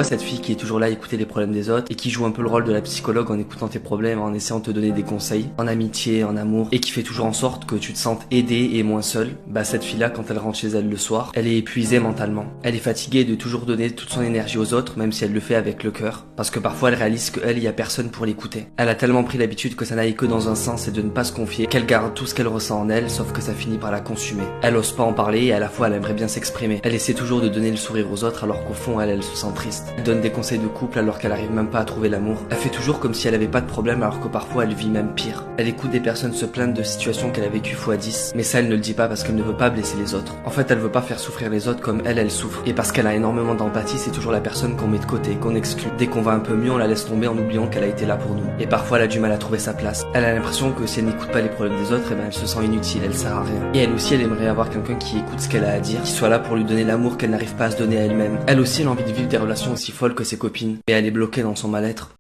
Cette fille qui est toujours là à écouter les problèmes des autres et qui joue un peu le rôle de la psychologue en écoutant tes problèmes, en essayant de te donner des conseils, en amitié, en amour, et qui fait toujours en sorte que tu te sentes aidé et moins seul. Cette fille-là, quand elle rentre chez elle le soir, elle est épuisée mentalement. Elle est fatiguée de toujours donner toute son énergie aux autres, même si elle le fait avec le cœur, parce que parfois elle réalise qu'elle, il y a personne pour l'écouter. Elle a tellement pris l'habitude que ça n'aille que dans un sens et de ne pas se confier, qu'elle garde tout ce qu'elle ressent en elle, sauf que ça finit par la consumer. Elle ose pas en parler et à la fois elle aimerait bien s'exprimer. Elle essaie toujours de donner le sourire aux autres alors qu'au fond elle se sent triste. Elle donne des conseils de couple alors qu'elle arrive même pas à trouver l'amour. Elle fait toujours comme si elle avait pas de problème alors que parfois elle vit même pire. Elle écoute des personnes se plaindre de situations qu'elle a vécues x10, mais ça elle ne le dit pas parce qu'elle ne veut pas blesser les autres. En fait elle veut pas faire souffrir les autres comme elle souffre. Et parce qu'elle a énormément d'empathie, c'est toujours la personne qu'on met de côté, qu'on exclut. Dès qu'on va un peu mieux, on la laisse tomber en oubliant qu'elle a été là pour nous. Et parfois elle a du mal à trouver sa place. Elle a l'impression que si elle n'écoute pas les problèmes des autres, elle se sent inutile, elle sert à rien. Et elle aussi elle aimerait avoir quelqu'un qui écoute ce qu'elle a à dire, qui soit là pour lui donner l'amour qu'elle n'arrive pas à se donner à elle-même. Elle aussi elle a envie de vivre des relations aussi folles que ses copines, et elle est bloquée dans son mal-être.